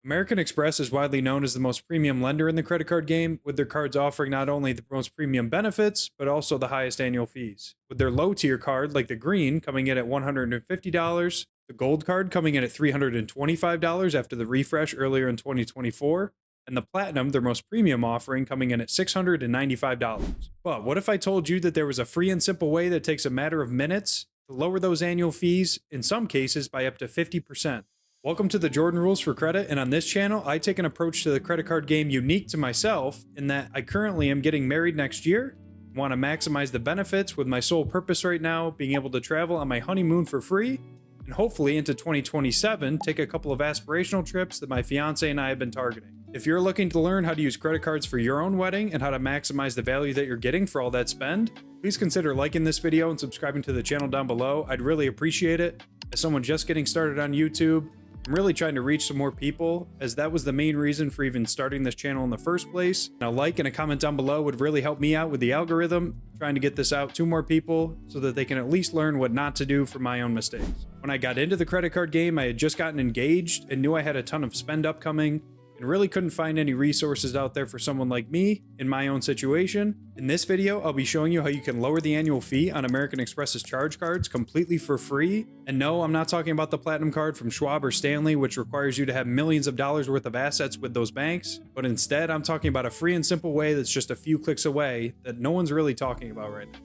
American Express is widely known as the most premium lender in the credit card game, with their cards offering not only the most premium benefits, but also the highest annual fees. With their low tier card, like the green, coming in at $150, the gold card coming in at $325 after the refresh earlier in 2024, and the platinum, their most premium offering, coming in at $695. But what if I told you that there was a free and simple way that takes a matter of minutes to lower those annual fees, in some cases by up to 50%? Welcome to the Jordan Rules for Credit, and on this channel, I take an approach to the credit card game unique to myself in that I currently am getting married next year, want to maximize the benefits with my sole purpose right now being able to travel on my honeymoon for free, and hopefully into 2027 take a couple of aspirational trips that my fiance and I have been targeting. If you're looking to learn how to use credit cards for your own wedding and how to maximize the value that you're getting for all that spend, please consider liking this video and subscribing to the channel down below. I'd really appreciate it. As someone just getting started on YouTube, I'm really trying to reach some more people, as that was the main reason for even starting this channel in the first place. And a like and a comment down below would really help me out with the algorithm, trying to get this out to more people so that they can at least learn what not to do from my own mistakes. When I got into the credit card game, I had just gotten engaged and knew I had a ton of spend upcoming, and really couldn't find any resources out there for someone like me in my own situation. In this video, I'll be showing you how you can lower the annual fee on American Express's charge cards completely for free. And no, I'm not talking about the Platinum card from Schwab or Stanley, which requires you to have millions of dollars worth of assets with those banks. But instead, I'm talking about a free and simple way that's just a few clicks away that no one's really talking about right now.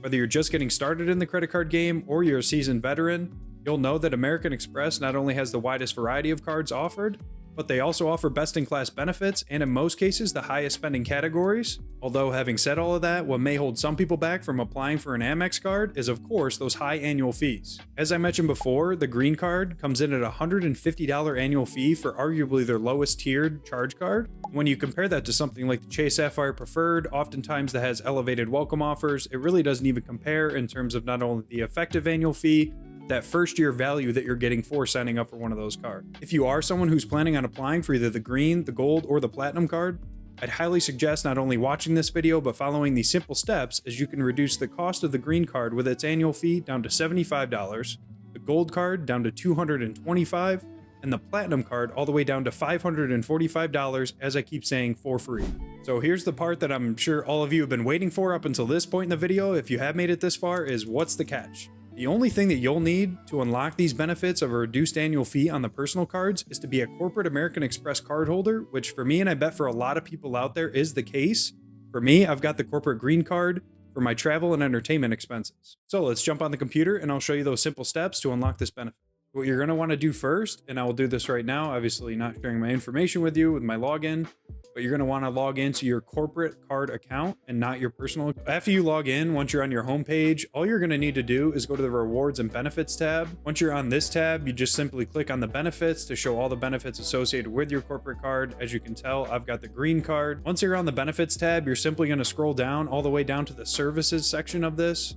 Whether you're just getting started in the credit card game or you're a seasoned veteran, you'll know that American Express not only has the widest variety of cards offered, but they also offer best-in-class benefits and in most cases the highest spending categories. Although having said all of that, what may hold some people back from applying for an Amex card is of course those high annual fees. As I mentioned before, the green card comes in at a $150 annual fee for arguably their lowest tiered charge card. When you compare that to something like the Chase Sapphire Preferred, oftentimes that has elevated welcome offers, it really doesn't even compare in terms of not only the effective annual fee, that first year value that you're getting for signing up for one of those cards. If you are someone who's planning on applying for either the green, the gold, or the platinum card, I'd highly suggest not only watching this video, but following these simple steps, as you can reduce the cost of the green card with its annual fee down to $75, the gold card down to $225, and the platinum card all the way down to $545, as I keep saying, for free. So here's the part that I'm sure all of you have been waiting for up until this point in the video, if you have made it this far, is what's the catch? The only thing that you'll need to unlock these benefits of a reduced annual fee on the personal cards is to be a corporate American Express cardholder, which for me, and I bet for a lot of people out there, is the case. For me, I've got the corporate green card for my travel and entertainment expenses. So let's jump on the computer and I'll show you those simple steps to unlock this benefit. What you're going to want to do first, and I will do this right now, obviously not sharing my information with you with my login, but you're going to want to log into your corporate card account and not your personal. After you log in, once you're on your homepage, all you're going to need to do is go to the Rewards and Benefits tab. Once you're on this tab, you just simply click on the benefits to show all the benefits associated with your corporate card. As you can tell, I've got the green card. Once you're on the Benefits tab, you're simply going to scroll down all the way down to the Services section of this.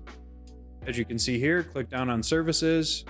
As you can see here, click down on Services.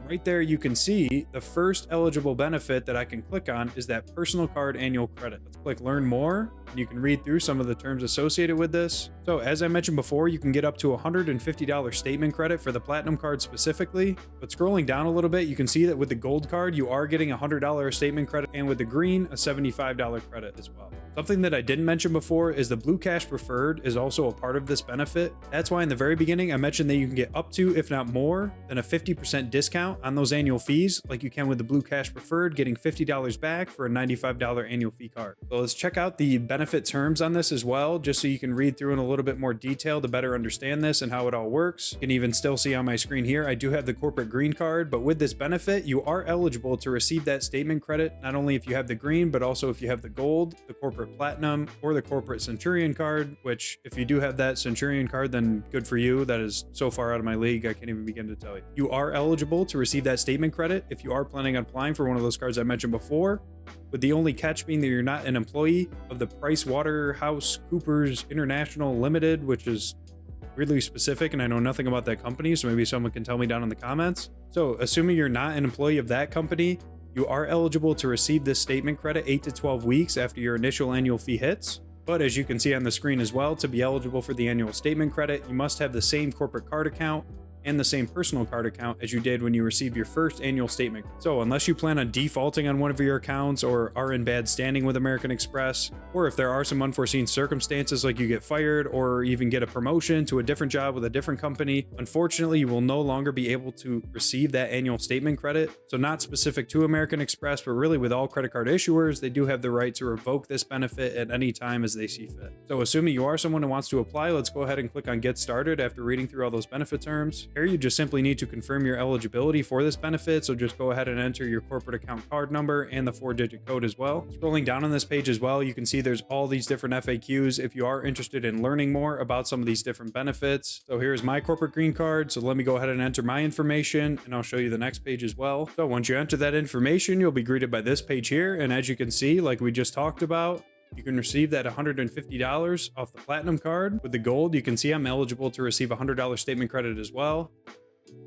Right there, you can see the first eligible benefit that I can click on is that personal card annual credit. Let's click Learn More, and you can read through some of the terms associated with this. So as I mentioned before, you can get up to a $150 statement credit for the Platinum card specifically, but scrolling down a little bit, you can see that with the Gold card, you are getting a $100 statement credit, and with the Green, a $75 credit as well. Something that I didn't mention before is the Blue Cash Preferred is also a part of this benefit. That's why in the very beginning, I mentioned that you can get up to, if not more, than a 50% discount on those annual fees, like you can with the Blue Cash Preferred, getting $50 back for a $95 annual fee card. So let's check out the benefit terms on this as well, just so you can read through in a little bit more detail to better understand this and how it all works. You can even still see on my screen here, I do have the corporate green card, but with this benefit, you are eligible to receive that statement credit, not only if you have the green, but also if you have the gold, the corporate platinum, or the corporate Centurion card, which if you do have that Centurion card, then good for you. That is so far out of my league, I can't even begin to tell you. You are eligible to receive that statement credit if you are planning on applying for one of those cards I mentioned before, with the only catch being that you're not an employee of the PricewaterhouseCoopers International Limited, which is weirdly specific, and I know nothing about that company, so maybe someone can tell me down in the comments. So assuming you're not an employee of that company, you are eligible to receive this statement credit 8 to 12 weeks after your initial annual fee hits. But as you can see on the screen as well, to be eligible for the annual statement credit, you must have the same corporate card account and the same personal card account as you did when you received your first annual statement. So unless you plan on defaulting on one of your accounts or are in bad standing with American Express, or if there are some unforeseen circumstances like you get fired or even get a promotion to a different job with a different company, unfortunately you will no longer be able to receive that annual statement credit. So not specific to American Express, but really with all credit card issuers, they do have the right to revoke this benefit at any time as they see fit. So assuming you are someone who wants to apply, let's go ahead and click on Get Started after reading through all those benefit terms. Here you just simply need to confirm your eligibility for this benefit, so just go ahead and enter your corporate account card number and the 4-digit code as well. Scrolling down on this page as well, you can see there's all these different FAQs if you are interested in learning more about some of these different benefits. So here's my corporate green card, so let me go ahead and enter my information and I'll show you the next page as well. So once you enter that information, you'll be greeted by this page here, and as you can see, like we just talked about, you can receive that $150 off the platinum card. With the gold, you can see I'm eligible to receive a $100 statement credit as well.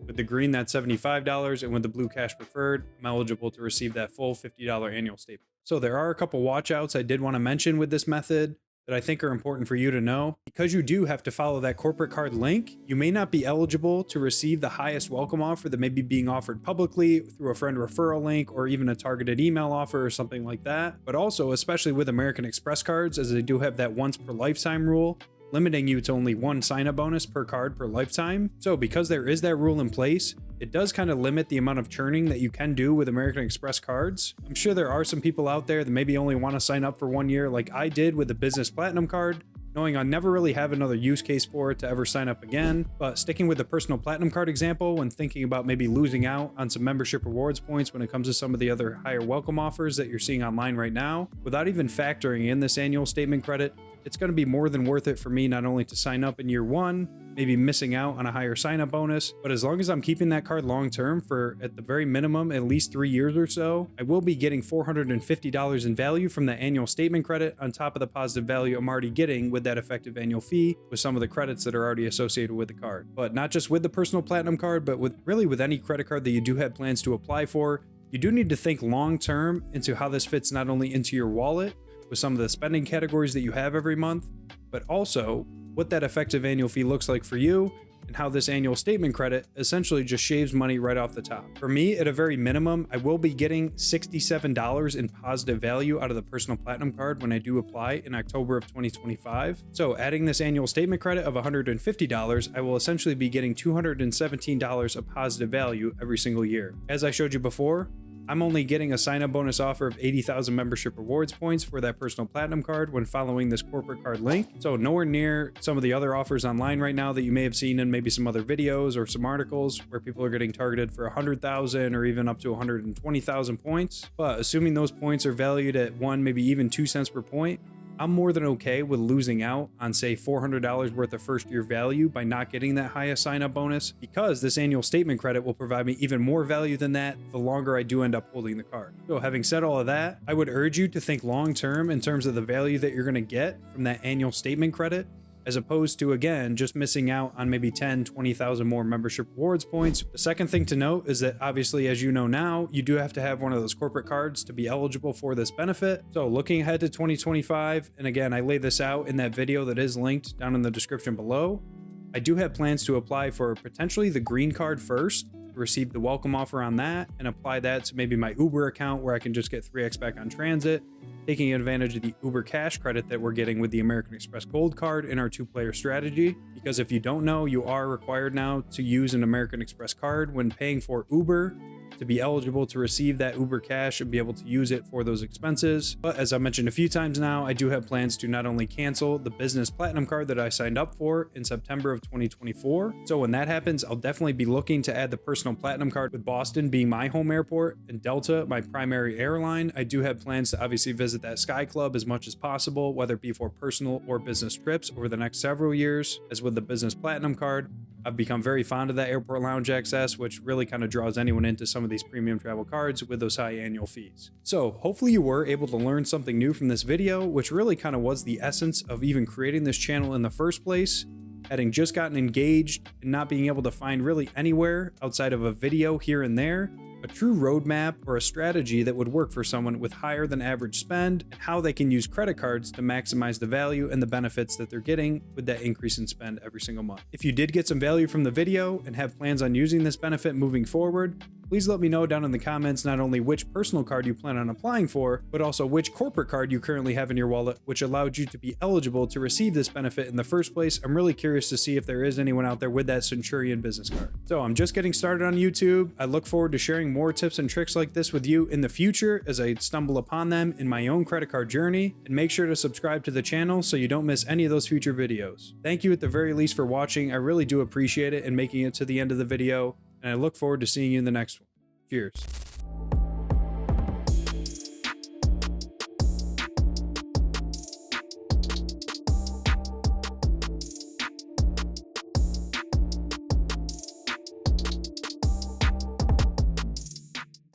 With the green, that's $75, and with the blue cash preferred, I'm eligible to receive that full $50 annual statement. So there are a couple watch outs I did want to mention with this method that I think are important for you to know. Because you do have to follow that corporate card link, you may not be eligible to receive the highest welcome offer that may be being offered publicly through a friend referral link or even a targeted email offer or something like that. But also, especially with American Express cards, as they do have that once per lifetime rule, limiting you to only one sign-up bonus per card per lifetime. So because there is that rule in place, it does kind of limit the amount of churning that you can do with American Express cards. I'm sure there are some people out there that maybe only want to sign up for 1 year like I did with the business platinum card, knowing I never really have another use case for it to ever sign up again. But sticking with the personal platinum card example, when thinking about maybe losing out on some membership rewards points when it comes to some of the other higher welcome offers that you're seeing online right now, without even factoring in this annual statement credit, it's going to be more than worth it for me not only to sign up in year one, maybe missing out on a higher sign-up bonus, but as long as I'm keeping that card long-term for, at the very minimum, at least 3 years or so, I will be getting $450 in value from that annual statement credit on top of the positive value I'm already getting with that effective annual fee with some of the credits that are already associated with the card. But not just with the personal platinum card, but with any credit card that you do have plans to apply for, you do need to think long-term into how this fits not only into your wallet, with some of the spending categories that you have every month, but also what that effective annual fee looks like for you and how this annual statement credit essentially just shaves money right off the top. For me, at a very minimum, I will be getting $67 in positive value out of the personal platinum card when I do apply in October of 2025. So adding this annual statement credit of $150, I will essentially be getting $217 of positive value every single year. As I showed you before, I'm only getting a sign-up bonus offer of 80,000 membership rewards points for that personal platinum card when following this corporate card link. So nowhere near some of the other offers online right now that you may have seen in maybe some other videos or some articles where people are getting targeted for 100,000 or even up to 120,000 points. But assuming those points are valued at 1, maybe even 2 cents per point, I'm more than okay with losing out on, say, $400 worth of first year value by not getting that highest sign-up bonus, because this annual statement credit will provide me even more value than that the longer I do end up holding the card. So having said all of that, I would urge you to think long-term in terms of the value that you're going to get from that annual statement credit, as opposed to, again, just missing out on maybe 10, 20,000 more membership rewards points. The second thing to note is that obviously, as you know now, you do have to have one of those corporate cards to be eligible for this benefit. So looking ahead to 2025, and again, I laid this out in that video that is linked down in the description below, I do have plans to apply for potentially the green card first, receive the welcome offer on that, and apply that to maybe my Uber account where I can just get 3x back on transit, taking advantage of the Uber Cash credit that we're getting with the American Express Gold card in our 2-player strategy. Because if you don't know, you are required now to use an American Express card when paying for Uber to be eligible to receive that Uber Cash and be able to use it for those expenses. But as I mentioned a few times now, I do have plans to not only cancel the business platinum card that I signed up for in September of 2024. So when that happens, I'll definitely be looking to add the personal platinum card, with Boston being my home airport and Delta my primary airline. I do have plans to obviously visit that Sky Club as much as possible, whether it be for personal or business trips over the next several years. As with the business platinum card, I've become very fond of that airport lounge access, which really kind of draws anyone into some of these premium travel cards with those high annual fees. So hopefully you were able to learn something new from this video, which really kind of was the essence of even creating this channel in the first place. Having just gotten engaged and not being able to find really anywhere outside of a video here and there a true roadmap or a strategy that would work for someone with higher than average spend, and how they can use credit cards to maximize the value and the benefits that they're getting with that increase in spend every single month. If you did get some value from the video and have plans on using this benefit moving forward, please let me know down in the comments not only which personal card you plan on applying for, but also which corporate card you currently have in your wallet, which allowed you to be eligible to receive this benefit in the first place. I'm really curious to see if there is anyone out there with that Centurion business card. So I'm just getting started on YouTube. I look forward to sharing more tips and tricks like this with you in the future as I stumble upon them in my own credit card journey. And make sure to subscribe to the channel so you don't miss any of those future videos. Thank you at the very least for watching. I really do appreciate it and making it to the end of the video. And I look forward to seeing you in the next one. Cheers.